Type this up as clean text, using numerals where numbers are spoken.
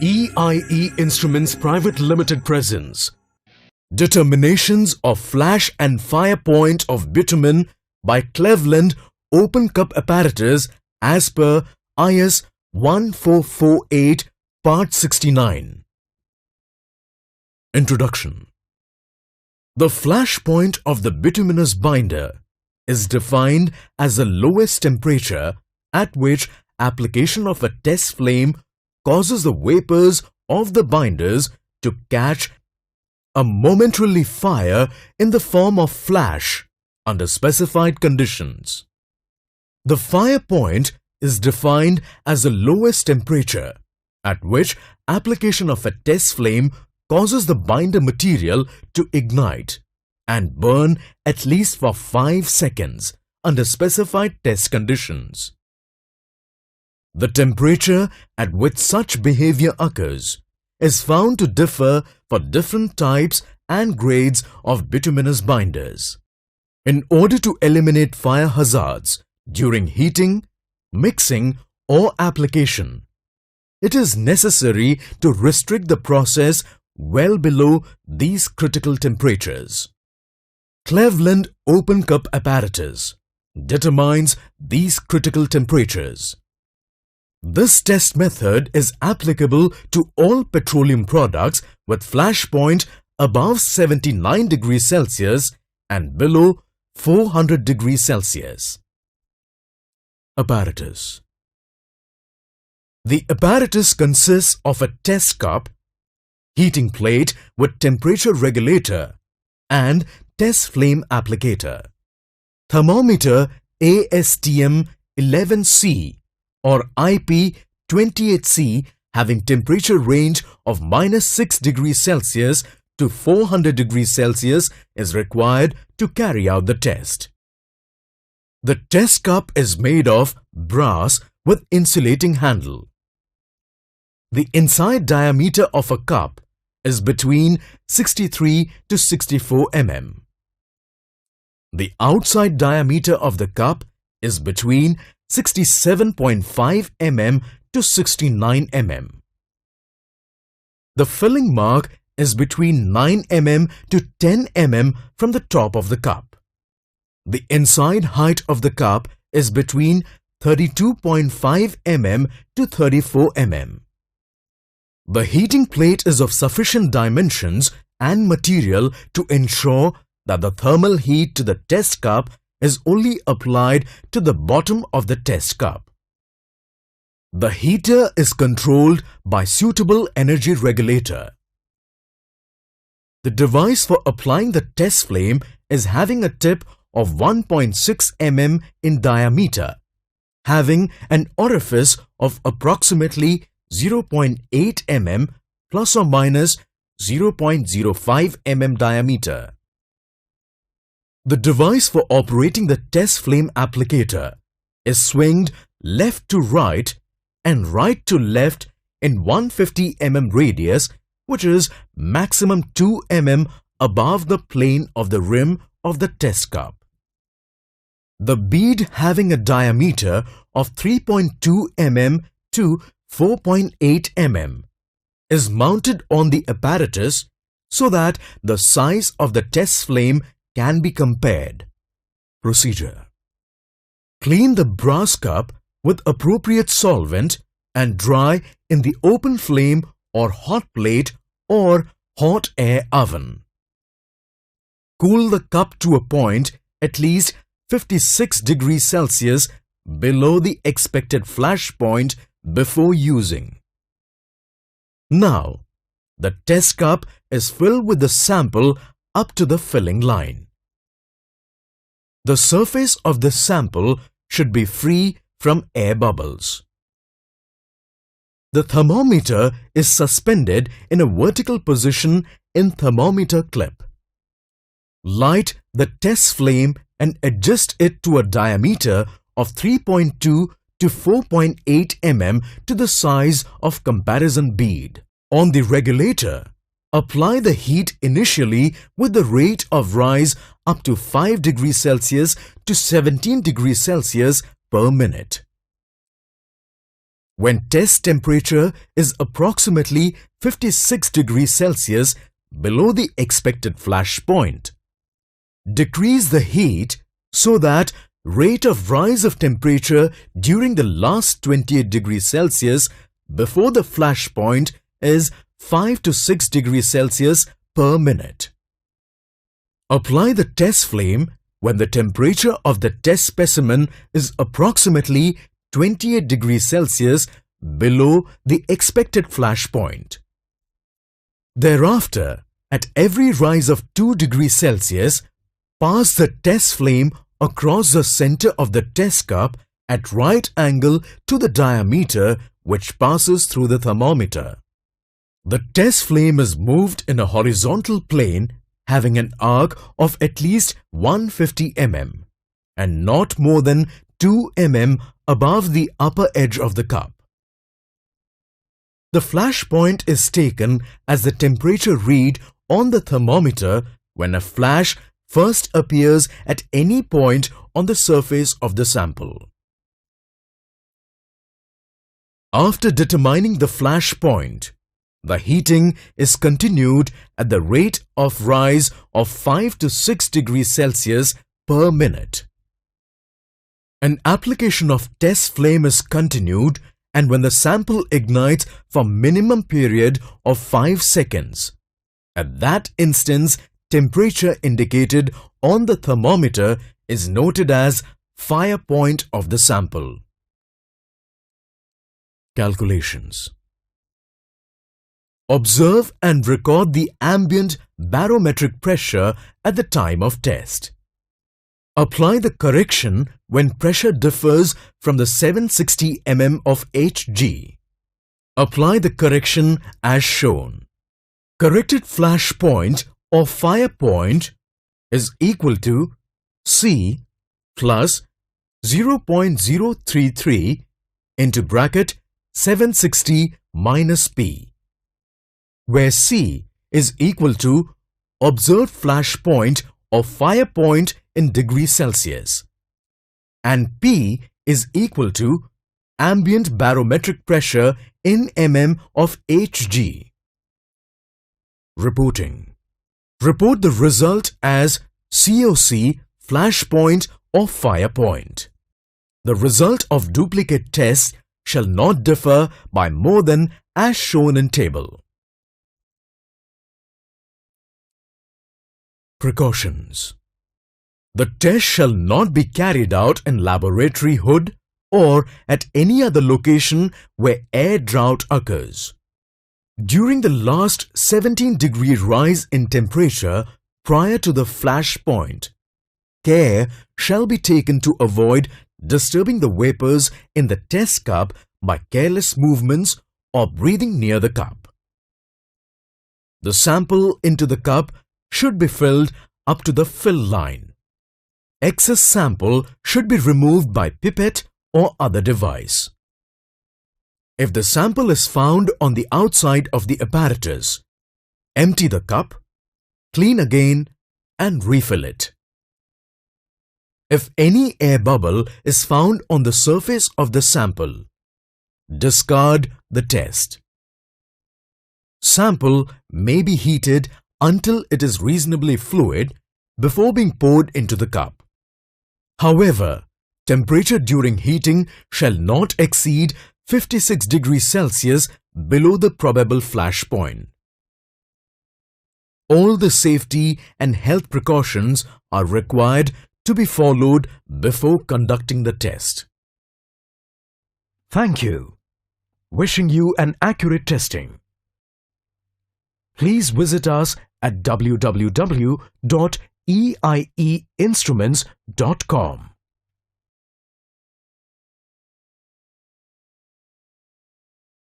EIE Instruments Private Limited presents Determinations of Flash and Fire Point of Bitumen by Cleveland Open Cup Apparatus as per IS 1448 Part 69. Introduction. The flash point of the bituminous binder is defined as the lowest temperature at which application of a test flame causes the vapors of the binders to catch a momentarily fire in the form of flash under specified conditions. The fire point is defined as the lowest temperature at which application of a test flame causes the binder material to ignite and burn at least for 5 seconds under specified test conditions. The temperature at which such behavior occurs is found to differ for different types and grades of bituminous binders. In order to eliminate fire hazards during heating, mixing or application, it is necessary to restrict the process well below these critical temperatures. Cleveland Open Cup Apparatus determines these critical temperatures. This test method is applicable to all petroleum products with flash point above 79 degrees Celsius and below 400 degrees Celsius. Apparatus. The apparatus consists of a test cup, heating plate with temperature regulator and test flame applicator, thermometer ASTM 11C or IP28C having temperature range of -6 degrees Celsius to 400 degrees Celsius is required to carry out the test. The test cup is made of brass with insulating handle. The inside diameter of a cup is between 63 to 64 mm. The outside diameter of the cup is between 67.5 mm to 69 mm. The filling mark is between 9 mm to 10 mm from the top of the cup. The inside height of the cup is between 32.5 mm to 34 mm. The heating plate is of sufficient dimensions and material to ensure that the thermal heat to the test cup is only applied to the bottom of the test cup. The heater is controlled by suitable energy regulator. The device for applying the test flame is having a tip of 1.6 mm in diameter, having an orifice of approximately 0.8 mm plus or minus 0.05 mm diameter. The device for operating the test flame applicator is swinged left to right and right to left in 150 mm radius, which is maximum 2 mm above the plane of the rim of the test cup. The bead having a diameter of 3.2 mm to 4.8 mm is mounted on the apparatus so that the size of the test flame can be compared. Procedure. Clean the brass cup with appropriate solvent and dry in the open flame or hot plate or hot air oven. Cool the cup to a point at least 56 degrees Celsius below the expected flash point before using. Now, the test cup is filled with the sample up to the filling line. The surface of the sample should be free from air bubbles. The thermometer is suspended in a vertical position in thermometer clip. Light the test flame and adjust it to a diameter of 3.2 to 4.8 mm to the size of comparison bead. On the regulator, apply the heat initially with the rate of rise up to 5 degrees Celsius to 17 degrees Celsius per minute. when test temperature is approximately 56 degrees Celsius below the expected flash point. Decrease the heat so that rate of rise of temperature during the last 28 degrees Celsius before the flash point is 5 to 6 degrees Celsius per minute. Apply the test flame when the temperature of the test specimen is approximately 28 degrees Celsius below the expected flash point. Thereafter, at every rise of 2 degrees Celsius, pass the test flame across the center of the test cup at right angle to the diameter which passes through the thermometer. The test flame is moved in a horizontal plane having an arc of at least 150 mm and not more than 2 mm above the upper edge of the cup. The flash point is taken as the temperature read on the thermometer when a flash first appears at any point on the surface of the sample. After determining the flash point, the heating is continued at the rate of rise of 5 to 6 degrees Celsius per minute. An application of test flame is continued and when the sample ignites for minimum period of 5 seconds. At that instance, temperature indicated on the thermometer is noted as fire point of the sample. Calculations. Observe and record the ambient barometric pressure at the time of test. Apply the correction when pressure differs from the 760 mm of Hg. Apply the correction as shown. Corrected flash point or fire point is equal to C plus 0.033 into bracket 760 minus P, where C is equal to observed flash point or fire point in degrees Celsius and P is equal to ambient barometric pressure in mm of Hg. Reporting. Report the result as COC flash point or fire point. The result of duplicate tests shall not differ by more than as shown in table. Precautions. The test shall not be carried out in laboratory hood or at any other location where air drought occurs. During the last 17-degree rise in temperature prior to the flash point, care shall be taken to avoid disturbing the vapors in the test cup by careless movements or breathing near the cup. The sample into the cup should be filled up to the fill line. Excess sample should be removed by pipette or other device. If the sample is found on the outside of the apparatus, empty the cup, clean again and refill it. If any air bubble is found on the surface of the sample, discard the test. Sample may be heated until it is reasonably fluid before being poured into the cup. However, temperature during heating shall not exceed 56 degrees Celsius below the probable flash point. All the safety and health precautions are required to be followed before conducting the test. Thank you. Wishing you an accurate testing. Please visit us at www.eieinstruments.com.